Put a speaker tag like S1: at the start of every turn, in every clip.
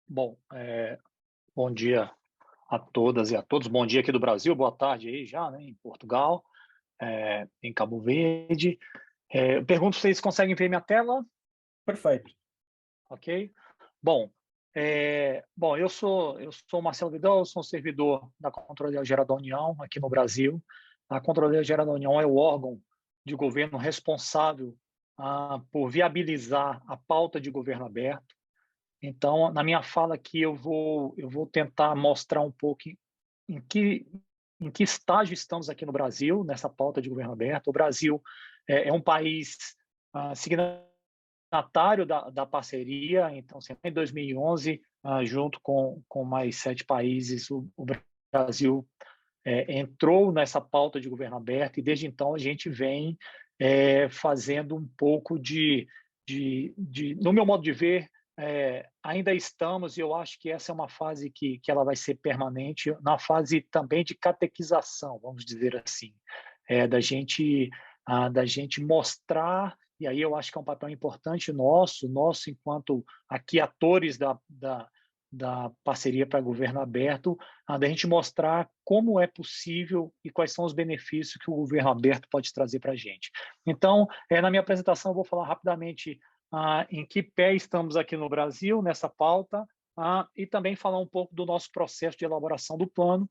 S1: Bom, bom dia a todas e a todos. Bom dia aqui do Brasil, boa tarde aí já, né, em Portugal, em Cabo Verde. Eu pergunto se vocês conseguem ver minha tela,
S2: Perfeito.
S1: ok? Bom, eu sou o Marcelo Vidal, eu sou um servidor da Controladoria Geral da União aqui no Brasil. A Controladoria Geral da União é o órgão de governo responsável por viabilizar a pauta de governo aberto. Então, na minha fala aqui, eu vou tentar mostrar um pouco em que em que estágio estamos aqui no Brasil, nessa pauta de governo aberto. O Brasil é um país signatário da parceria, então, assim, em 2011, junto com mais 7 países, o Brasil entrou nessa pauta de governo aberto, e desde então a gente vem fazendo um pouco no meu modo de ver, ainda estamos, e eu acho que essa é uma fase que ela vai ser permanente, na fase também de catequização, vamos dizer assim, da gente mostrar, e aí eu acho que é um papel importante nosso enquanto aqui atores da parceria para governo aberto, da gente mostrar como é possível e quais são os benefícios que o governo aberto pode trazer para a gente. Então, na minha apresentação, eu vou falar rapidamente em que pé estamos aqui no Brasil nessa pauta, e também falar um pouco do nosso processo de elaboração do plano,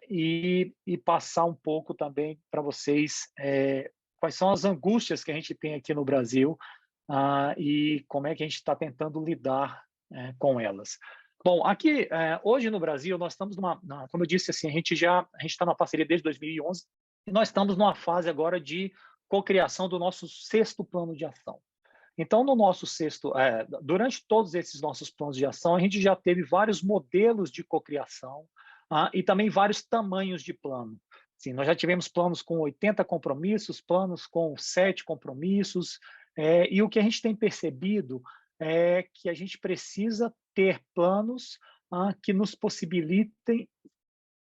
S1: e passar um pouco também para vocês quais são as angústias que a gente tem aqui no Brasil, e como é que a gente está tentando lidar com elas. Bom, aqui, hoje no Brasil, nós estamos como eu disse, assim, a gente está na parceria desde 2011, e nós estamos numa fase agora de cocriação do nosso sexto plano de ação. Então, no nosso sexto, durante todos esses nossos planos de ação, a gente já teve vários modelos de cocriação, e também vários tamanhos de plano. Sim, nós já tivemos planos com 80 compromissos, planos com 7 compromissos, e o que a gente tem percebido é que a gente precisa ter planos que nos possibilitem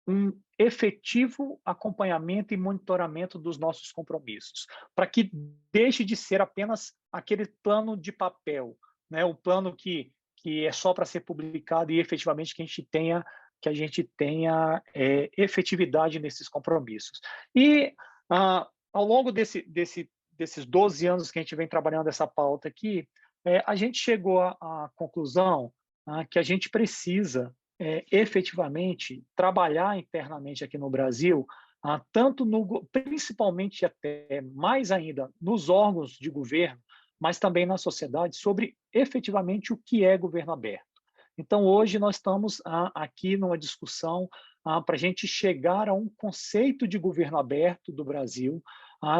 S1: um efetivo acompanhamento e monitoramento dos nossos compromissos, para que deixe de ser apenas aquele plano de papel, né, o plano que é só para ser publicado, e efetivamente que a gente tenha efetividade nesses compromissos. E ao longo desses 12 anos que a gente vem trabalhando essa pauta aqui, a gente chegou à conclusão que a gente precisa efetivamente trabalhar internamente aqui no Brasil, principalmente, até mais ainda, nos órgãos de governo, mas também na sociedade, sobre efetivamente o que é governo aberto. Então, hoje nós estamos aqui numa discussão para a gente chegar a um conceito de governo aberto do Brasil,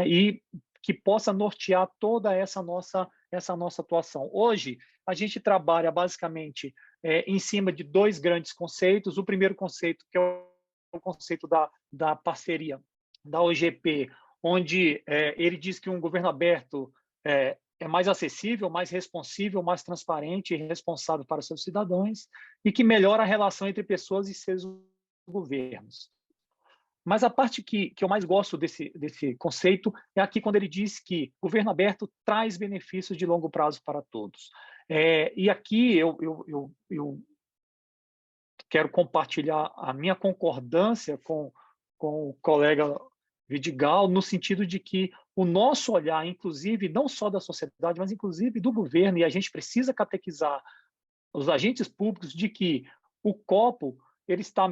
S1: e que possa nortear toda essa nossa atuação. Hoje, a gente trabalha basicamente em cima de dois grandes conceitos. O primeiro conceito, que é o conceito da parceria da OGP, onde ele diz que um governo aberto é mais acessível, mais responsível, mais transparente e responsável para os seus cidadãos, e que melhora a relação entre pessoas e seus governos. Mas a parte que eu mais gosto desse conceito é aqui quando ele diz que governo aberto traz benefícios de longo prazo para todos. E aqui eu quero compartilhar a minha concordância com o colega Vidigal, no sentido de que o nosso olhar, inclusive, não só da sociedade, mas inclusive do governo, e a gente precisa catequizar os agentes públicos de que o copo ele está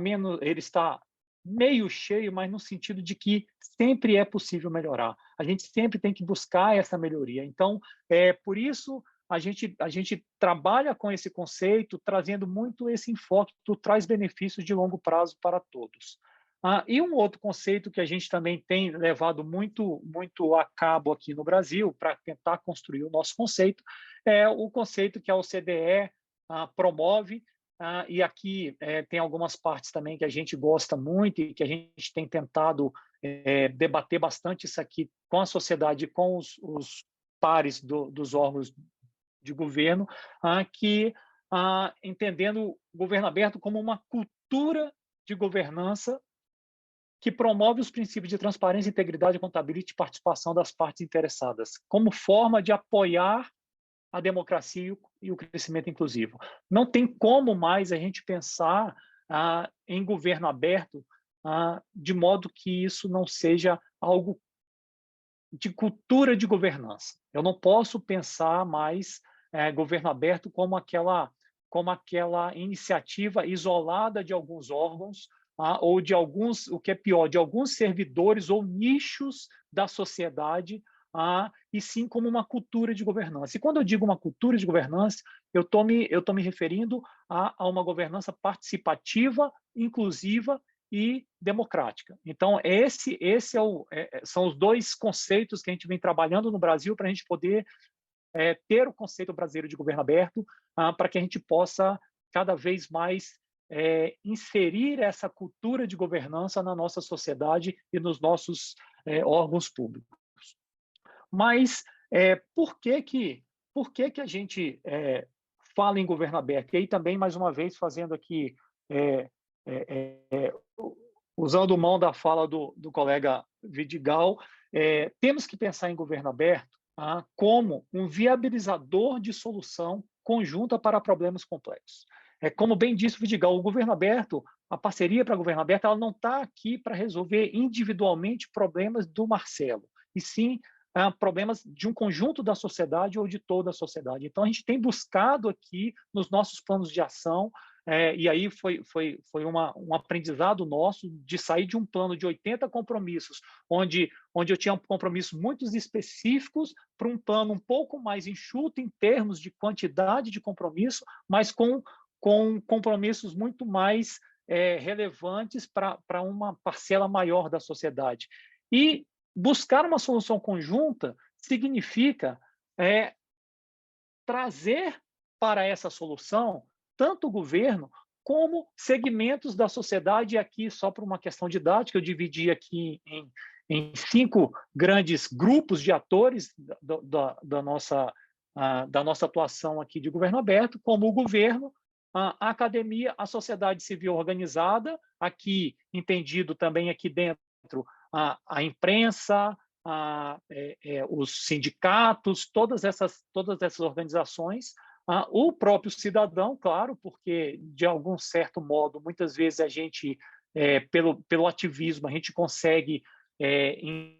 S1: meio cheio, mas no sentido de que sempre é possível melhorar. A gente sempre tem que buscar essa melhoria. Então, por isso a gente trabalha com esse conceito, trazendo muito esse enfoque que traz benefícios de longo prazo para todos. E um outro conceito que a gente também tem levado muito a cabo aqui no Brasil, para tentar construir o nosso conceito, é o conceito que a OCDE promove, e aqui tem algumas partes também que a gente gosta muito e que a gente tem tentado debater bastante isso aqui com a sociedade, com os pares dos órgãos de governo, entendendo o governo aberto como uma cultura de governança que promove os princípios de transparência, integridade, contabilidade e participação das partes interessadas, como forma de apoiar a democracia e o crescimento inclusivo. Não tem como mais a gente pensar em governo aberto de modo que isso não seja algo de cultura de governança. Eu não posso pensar mais governo aberto como aquela iniciativa isolada de alguns órgãos ou de alguns, o que é pior, de alguns servidores ou nichos da sociedade, e sim como uma cultura de governança. E quando eu digo uma cultura de governança, eu tô me referindo a uma governança participativa, inclusiva e democrática. Então, são os dois conceitos que a gente vem trabalhando no Brasil para a gente poder ter o conceito brasileiro de governo aberto, para que a gente possa cada vez mais inserir essa cultura de governança na nossa sociedade e nos nossos órgãos públicos. Mas por que a gente fala em governo aberto? E aí também, mais uma vez, fazendo aqui, usando mão da fala do colega Vidigal, temos que pensar em governo aberto como um viabilizador de solução conjunta para problemas complexos. Como bem disse o Vidigal, o governo aberto, a parceria para governo aberto, ela não está aqui para resolver individualmente problemas do Marcelo, e sim problemas de um conjunto da sociedade ou de toda a sociedade. Então, a gente tem buscado aqui, nos nossos planos de ação, e aí foi um aprendizado nosso de sair de um plano de 80 compromissos, onde eu tinha compromissos muito específicos, para um plano um pouco mais enxuto em termos de quantidade de compromisso, mas com compromissos muito mais relevantes para uma parcela maior da sociedade. E buscar uma solução conjunta significa trazer para essa solução tanto o governo como segmentos da sociedade. E aqui, só por uma questão didática, eu dividi aqui em 5 grandes grupos de atores da nossa atuação aqui de governo aberto, como o governo, a academia, a sociedade civil organizada, aqui entendido também aqui dentro a imprensa, os sindicatos, todas essas organizações, o próprio cidadão, claro, porque, de algum certo modo, muitas vezes a gente, pelo ativismo, a gente consegue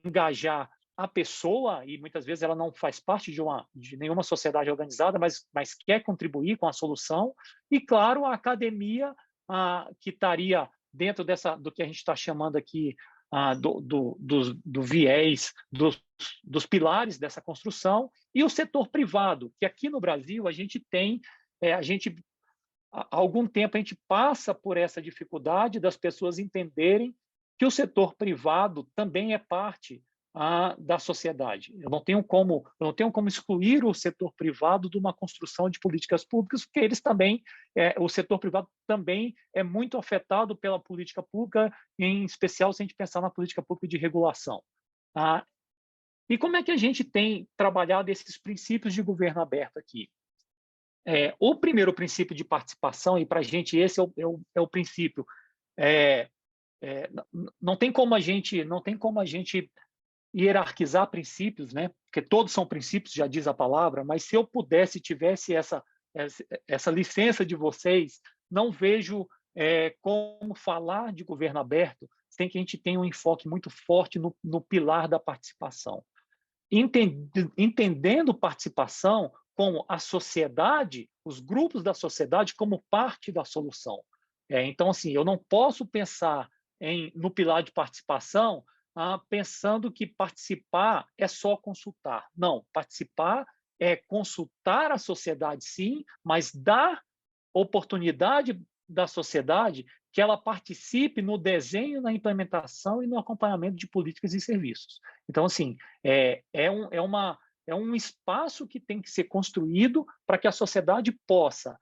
S1: engajar a pessoa, e muitas vezes ela não faz parte de nenhuma sociedade organizada, mas quer contribuir com a solução. E, claro, a academia, que estaria dentro do que a gente está chamando aqui do viés, dos pilares dessa construção, e o setor privado, que aqui no Brasil a gente tem, há algum tempo a gente passa por essa dificuldade das pessoas entenderem que o setor privado também é parte da sociedade. Eu não tenho como excluir o setor privado de uma construção de políticas públicas, porque eles também, o setor privado também é muito afetado pela política pública, em especial se a gente pensar na política pública de regulação. E como é que a gente tem trabalhado esses princípios de governo aberto aqui? O primeiro princípio de participação, e para a gente esse é o princípio, não tem como a gente hierarquizar princípios, né? Porque todos são princípios, já diz a palavra, mas se eu tivesse essa licença de vocês, não vejo como falar de governo aberto sem que a gente tenha um enfoque muito forte no pilar da participação. Entendendo participação como a sociedade, os grupos da sociedade como parte da solução. Então, assim, eu não posso pensar no pilar de participação pensando que participar é só consultar. Não, participar é consultar a sociedade, sim, mas dar oportunidade da sociedade que ela participe no desenho, na implementação e no acompanhamento de políticas e serviços. Então, assim, é um espaço que tem que ser construído para que a sociedade possa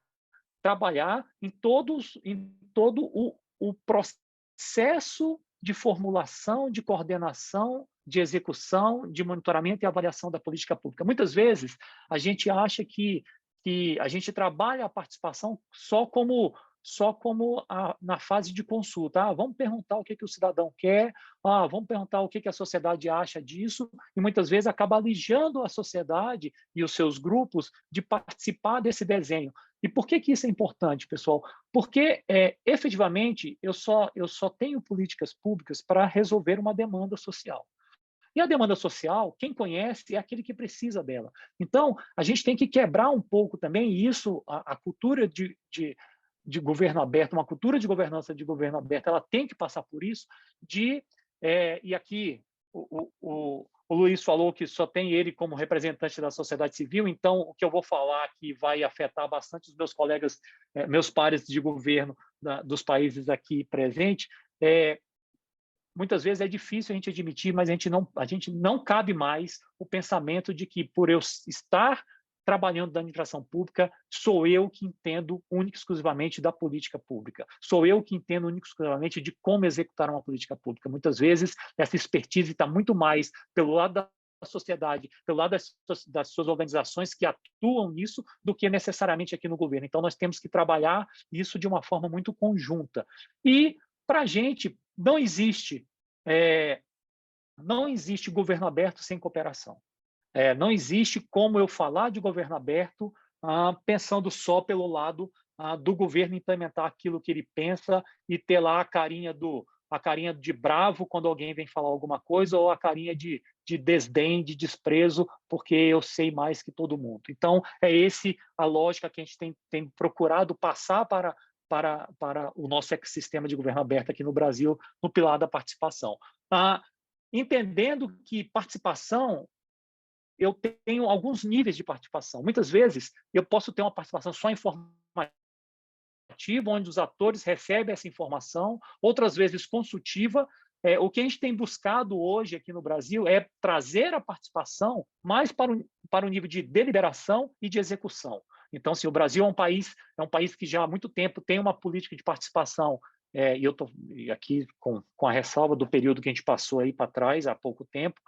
S1: trabalhar em todo o processo de formulação, de coordenação, de execução, de monitoramento e avaliação da política pública. Muitas vezes, a gente acha que a gente trabalha a participação só como na fase de consulta. Vamos perguntar o que o cidadão quer, vamos perguntar o que a sociedade acha disso, e muitas vezes acaba alijando a sociedade e os seus grupos de participar desse desenho. E por que isso é importante, pessoal? Porque, efetivamente, eu só tenho políticas públicas para resolver uma demanda social. E a demanda social, quem conhece, é aquele que precisa dela. Então, a gente tem que quebrar um pouco também isso, a cultura de governo aberto, uma cultura de governança de governo aberto, ela tem que passar por isso, e aqui o Luiz falou que só tem ele como representante da sociedade civil, então o que eu vou falar aqui vai afetar bastante os meus colegas, meus pares de governo dos países aqui presentes. Muitas vezes é difícil a gente admitir, mas a gente não cabe mais o pensamento de que, por eu estar trabalhando na administração pública, sou eu que entendo única e exclusivamente da política pública. Sou eu que entendo única e exclusivamente de como executar uma política pública. Muitas vezes, essa expertise está muito mais pelo lado da sociedade, pelo lado das suas organizações que atuam nisso, do que necessariamente aqui no governo. Então, nós temos que trabalhar isso de uma forma muito conjunta. E, para a gente, não existe governo aberto sem cooperação. Não existe como eu falar de governo aberto pensando só pelo lado do governo implementar aquilo que ele pensa e ter lá a carinha de bravo quando alguém vem falar alguma coisa, ou a carinha de desdém, de desprezo, porque eu sei mais que todo mundo. Então, a lógica que a gente tem procurado passar para o nosso ecossistema de governo aberto aqui no Brasil, no pilar da participação. Entendendo que participação, eu tenho alguns níveis de participação. Muitas vezes, eu posso ter uma participação só informativa, onde os atores recebem essa informação, outras vezes consultiva. O que a gente tem buscado hoje aqui no Brasil é trazer a participação mais para o nível de deliberação e de execução. Então, o Brasil é um país que já há muito tempo tem uma política de participação, e eu estou aqui com a ressalva do período que a gente passou aí para trás, há pouco tempo.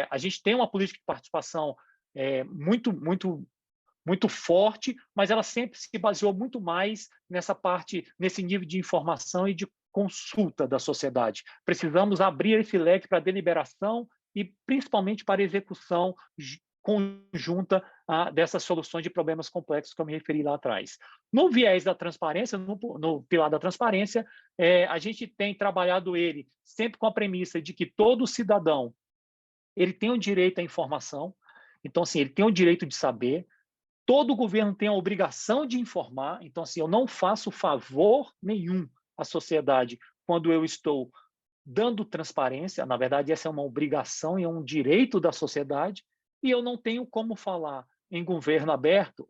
S1: A gente tem uma política de participação muito forte, mas ela sempre se baseou muito mais nesse nível de informação e de consulta da sociedade. Precisamos abrir esse leque para deliberação e principalmente para execução conjunta dessas soluções de problemas complexos que eu me referi lá atrás. No viés da transparência, no pilar da transparência, a gente tem trabalhado ele sempre com a premissa de que todo cidadão ele tem o direito à informação, então, assim, ele tem o direito de saber. Todo governo tem a obrigação de informar, então, assim, eu não faço favor nenhum à sociedade quando eu estou dando transparência. Na verdade, essa é uma obrigação e é um direito da sociedade, e eu não tenho como falar em governo aberto,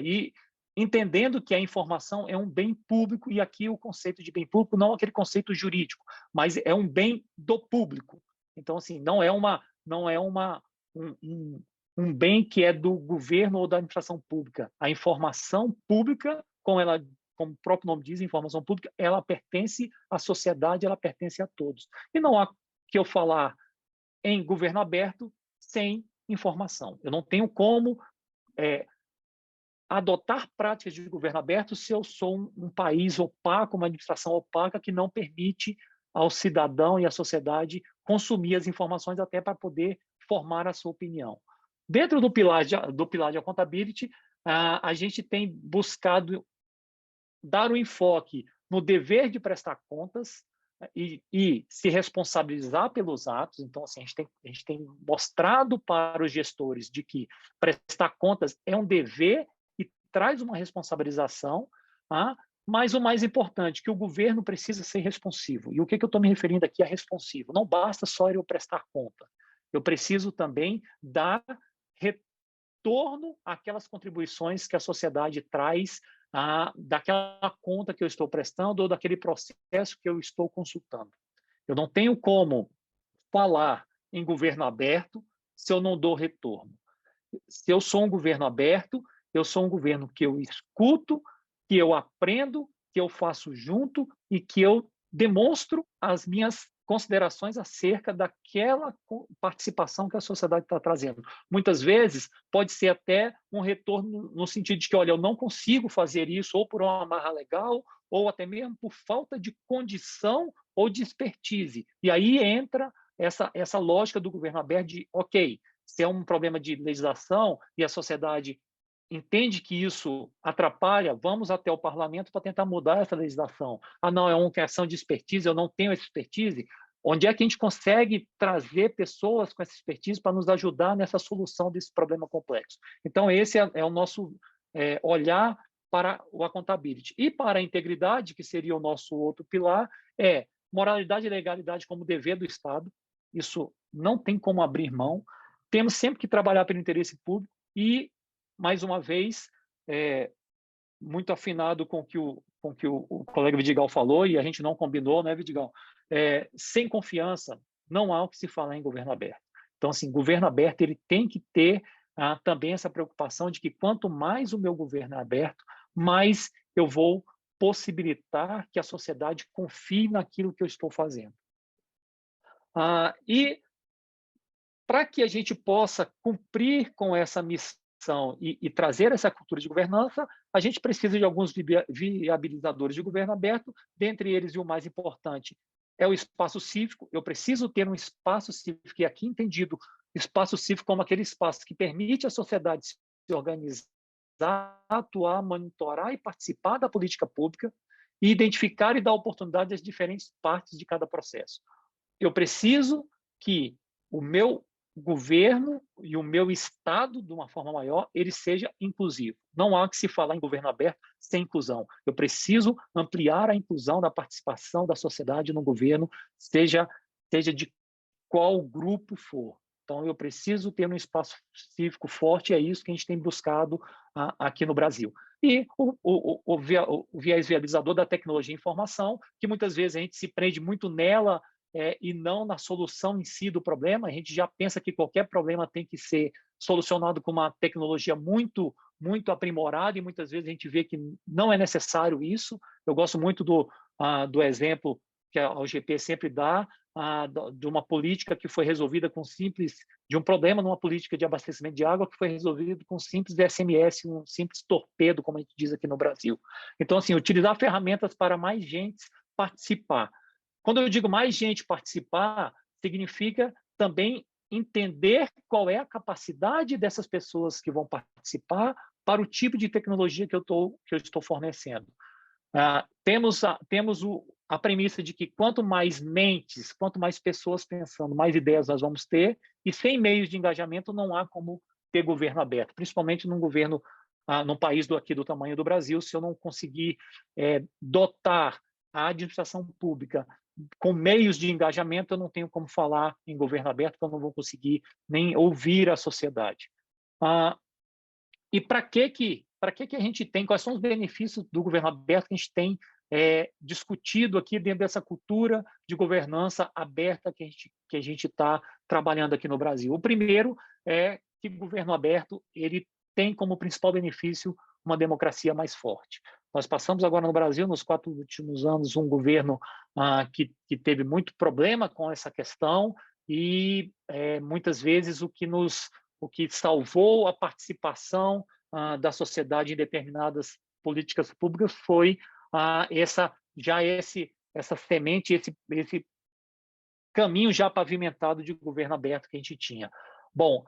S1: e entendendo que a informação é um bem público, e aqui o conceito de bem público não é aquele conceito jurídico, mas é um bem do público. Então, assim, não é um bem que é do governo ou da administração pública. A informação pública, como o próprio nome diz, informação pública, ela pertence à sociedade, ela pertence a todos. E não há que eu falar em governo aberto sem informação. Eu não tenho como adotar práticas de governo aberto se eu sou um país opaco, uma administração opaca que não permite ao cidadão e à sociedade consumir as informações até para poder formar a sua opinião. Dentro do pilar de accountability, a gente tem buscado dar o enfoque no dever de prestar contas e se responsabilizar pelos atos. Então, assim, a gente tem mostrado para os gestores de que prestar contas é um dever e traz uma responsabilização, mas o mais importante, que o governo precisa ser responsivo. E o que eu estou me referindo aqui a responsivo? Não basta só eu prestar conta. Eu preciso também dar retorno àquelas contribuições que a sociedade traz daquela conta que eu estou prestando ou daquele processo que eu estou consultando. Eu não tenho como falar em governo aberto se eu não dou retorno. Se eu sou um governo aberto, eu sou um governo que eu escuto, que eu aprendo, que eu faço junto e que eu demonstro as minhas considerações acerca daquela participação que a sociedade está trazendo. Muitas vezes, pode ser até um retorno no sentido de que, olha, eu não consigo fazer isso, ou por uma amarra legal, ou até mesmo por falta de condição ou de expertise. E aí entra essa lógica do governo aberto de, ok, se é um problema de legislação e a sociedade entende que isso atrapalha, vamos até o parlamento para tentar mudar essa legislação. Ah, não, é uma questão de expertise, eu não tenho essa expertise. Onde é que a gente consegue trazer pessoas com essa expertise para nos ajudar nessa solução desse problema complexo? Então, esse é o nosso olhar para o accountability. E para a integridade, que seria o nosso outro pilar, é moralidade e legalidade como dever do Estado. Isso não tem como abrir mão. Temos sempre que trabalhar pelo interesse público e, mais uma vez, muito afinado com o que o colega Vidigal falou, e a gente não combinou, né, Vidigal? Sem confiança, não há o que se falar em governo aberto. Então, assim, governo aberto ele tem que ter também essa preocupação de que quanto mais o meu governo é aberto, mais eu vou possibilitar que a sociedade confie naquilo que eu estou fazendo. E para que a gente possa cumprir com essa missão e trazer essa cultura de governança, a gente precisa de alguns viabilizadores de governo aberto, dentre eles, e o mais importante, é o espaço cívico. Eu preciso ter um espaço cívico, e aqui entendido espaço cívico como aquele espaço que permite à sociedade se organizar, atuar, monitorar e participar da política pública, e identificar e dar oportunidade às diferentes partes de cada processo. Eu preciso que o meu governo e o meu Estado, de uma forma maior, ele seja inclusivo. Não há que se falar em governo aberto sem inclusão. Eu preciso ampliar a inclusão da participação da sociedade no governo, seja de qual grupo for. Então, eu preciso ter um espaço cívico forte, e é isso que a gente tem buscado aqui no Brasil. E o viés viabilizador da tecnologia e informação, que muitas vezes a gente se prende muito nela e não na solução em si do problema. A gente já pensa que qualquer problema tem que ser solucionado com uma tecnologia muito, muito aprimorada, e muitas vezes a gente vê que não é necessário isso. Eu gosto muito do exemplo que a OGP sempre dá, de uma política que foi resolvida com simples, de um problema numa política de abastecimento de água que foi resolvido com simples SMS, um simples torpedo, como a gente diz aqui no Brasil. Então, assim, utilizar ferramentas para mais gente participar. Quando eu digo mais gente participar, significa também entender qual é a capacidade dessas pessoas que vão participar para o tipo de tecnologia que eu estou fornecendo. Temos a premissa de que quanto mais mentes, quanto mais pessoas pensando, mais ideias nós vamos ter, e sem meios de engajamento não há como ter governo aberto, principalmente num país aqui do tamanho do Brasil. Se eu não conseguir dotar a administração pública com meios de engajamento, eu não tenho como falar em governo aberto, porque eu não vou conseguir nem ouvir a sociedade. E para que a gente tem, quais são os benefícios do governo aberto que a gente tem discutido aqui dentro dessa cultura de governança aberta que a gente está trabalhando aqui no Brasil? O primeiro é que o governo aberto ele tem como principal benefício uma democracia mais forte. Nós passamos agora no Brasil, nos 4 últimos anos, um governo que teve muito problema com essa questão, e muitas vezes o que salvou a participação da sociedade em determinadas políticas públicas foi essa semente, esse caminho já pavimentado de governo aberto que a gente tinha. Bom,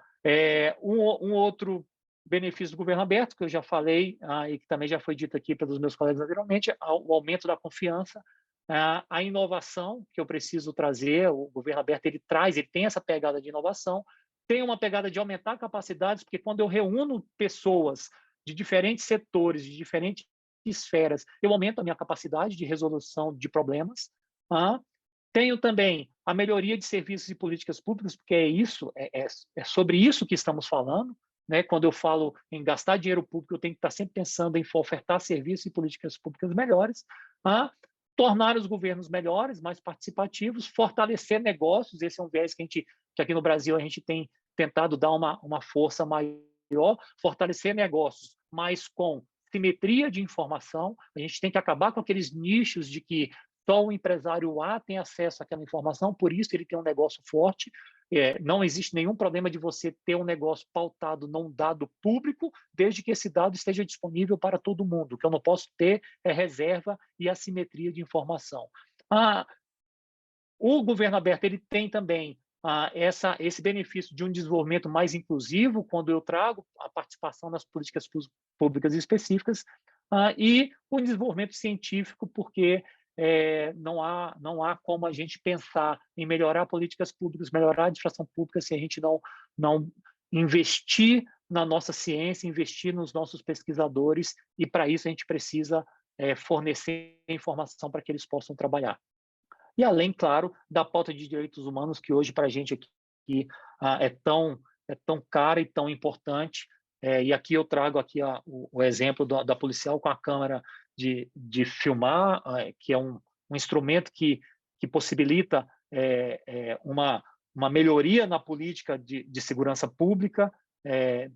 S1: um outro benefício do governo aberto, que eu já falei e que também já foi dito aqui pelos meus colegas anteriormente, é o aumento da confiança, a inovação que eu preciso trazer. O governo aberto ele tem essa pegada de inovação, tem uma pegada de aumentar capacidades, porque quando eu reúno pessoas de diferentes setores, de diferentes esferas, eu aumento a minha capacidade de resolução de problemas. Tenho também a melhoria de serviços e políticas públicas, porque é sobre isso que estamos falando. Né? Quando eu falo em gastar dinheiro público, eu tenho que estar sempre pensando em ofertar serviços e políticas públicas melhores, tornar os governos melhores, mais participativos, fortalecer negócios. Esse é um viés que aqui no Brasil a gente tem tentado dar uma força maior, fortalecer negócios, mas com simetria de informação. A gente tem que acabar com aqueles nichos de que só o empresário A tem acesso àquela informação, por isso ele tem um negócio forte. Não existe nenhum problema de você ter um negócio pautado num dado público, desde que esse dado esteja disponível para todo mundo. O que eu não posso ter é reserva e assimetria de informação. O governo aberto ele tem também esse benefício de um desenvolvimento mais inclusivo, quando eu trago a participação nas políticas públicas específicas, e o desenvolvimento científico, porque não há como a gente pensar em melhorar políticas públicas, melhorar a administração pública, se a gente não investir na nossa ciência, investir nos nossos pesquisadores, e para isso a gente precisa fornecer informação para que eles possam trabalhar. E além, claro, da pauta de direitos humanos, que hoje para a gente aqui é tão cara e tão importante. E aqui eu trago aqui o exemplo da policial com a câmera de filmar, que é um instrumento que possibilita uma melhoria na política de segurança pública.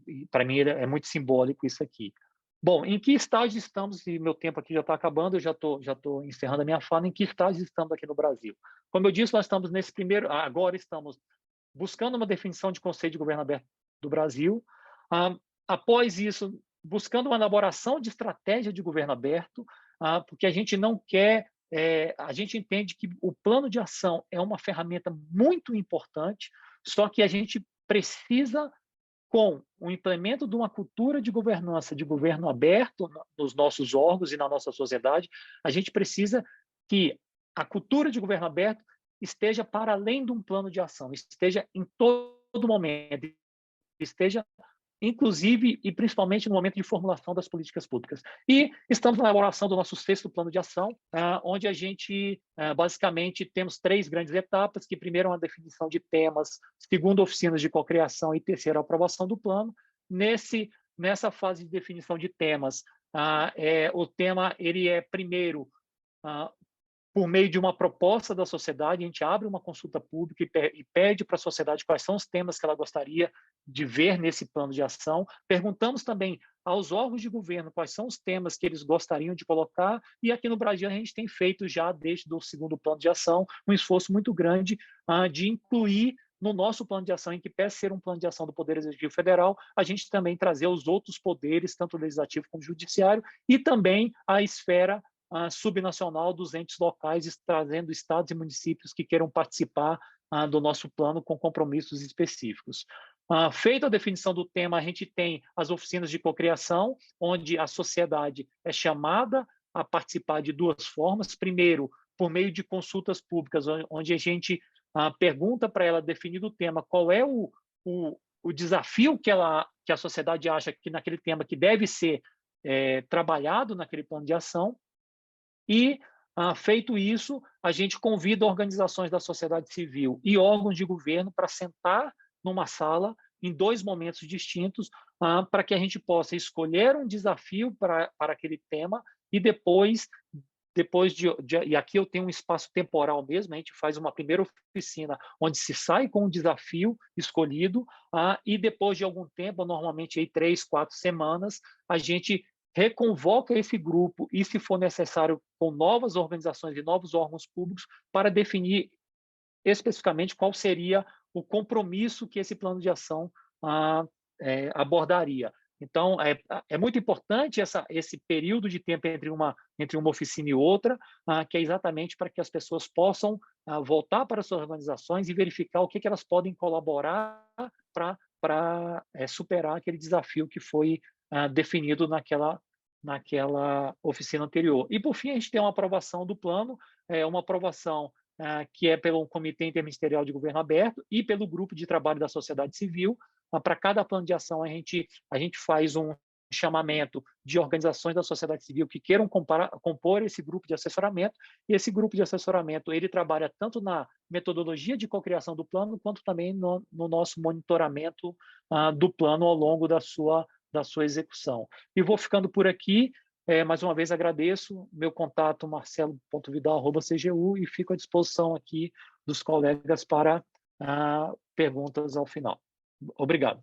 S1: E para mim é muito simbólico isso aqui. Bom, em que estágio estamos, e meu tempo aqui já está acabando, eu já estou encerrando a minha fala, em que estágio estamos aqui no Brasil? Como eu disse, nós estamos agora estamos buscando uma definição de Conselho de Governo Aberto do Brasil. Após isso, buscando uma elaboração de estratégia de governo aberto, porque a gente não quer, a gente entende que o plano de ação é uma ferramenta muito importante, só que a gente precisa, com o implemento de uma cultura de governança, de governo aberto nos nossos órgãos e na nossa sociedade, a gente precisa que a cultura de governo aberto esteja para além de um plano de ação, esteja em todo momento, esteja inclusive e principalmente no momento de formulação das políticas públicas. E estamos na elaboração do nosso 6º plano de ação, onde a gente, basicamente, temos 3 grandes etapas, que primeiro é uma definição de temas, segundo, oficinas de cocriação e terceiro, a aprovação do plano. Nessa fase de definição de temas, o tema ele é, primeiro, por meio de uma proposta da sociedade, a gente abre uma consulta pública e pede para a sociedade quais são os temas que ela gostaria de ver nesse plano de ação. Perguntamos também aos órgãos de governo quais são os temas que eles gostariam de colocar, e aqui no Brasil a gente tem feito já, desde o 2º plano de ação, um esforço muito grande de incluir no nosso plano de ação, em que pese ser um plano de ação do Poder Executivo Federal, a gente também trazer os outros poderes, tanto o legislativo como o judiciário, e também a esfera subnacional dos entes locais, trazendo estados e municípios que queiram participar do nosso plano com compromissos específicos. Feita a definição do tema, a gente tem as oficinas de cocriação, onde a sociedade é chamada a participar de 2 formas. Primeiro, por meio de consultas públicas, onde a gente pergunta para ela, definido o tema, qual é o desafio que a sociedade acha que naquele tema que deve ser trabalhado naquele plano de ação. E, feito isso, a gente convida organizações da sociedade civil e órgãos de governo para sentar numa sala em 2 momentos distintos, para que a gente possa escolher um desafio para aquele tema e depois e aqui eu tenho um espaço temporal mesmo, a gente faz uma primeira oficina onde se sai com um desafio escolhido, e depois de algum tempo, normalmente aí 3, 4 semanas, a gente reconvoca esse grupo e, se for necessário, com novas organizações e novos órgãos públicos, para definir especificamente qual seria o compromisso que esse plano de ação abordaria. Então, é muito importante esse período de tempo entre uma oficina e outra, que é exatamente para que as pessoas possam voltar para suas organizações e verificar o que elas podem colaborar para superar aquele desafio que foi definido naquela oficina anterior. E, por fim, a gente tem uma aprovação do plano, uma aprovação que é pelo Comitê Interministerial de Governo Aberto e pelo Grupo de Trabalho da Sociedade Civil. Para cada plano de ação, a gente faz um chamamento de organizações da sociedade civil que queiram compor esse grupo de assessoramento, e esse grupo de assessoramento ele trabalha tanto na metodologia de cocriação do plano, quanto também no nosso monitoramento do plano ao longo da sua execução. E vou ficando por aqui. Mais uma vez agradeço meu contato marcelo.vidal@cgu, e fico à disposição aqui dos colegas para perguntas ao final. Obrigado.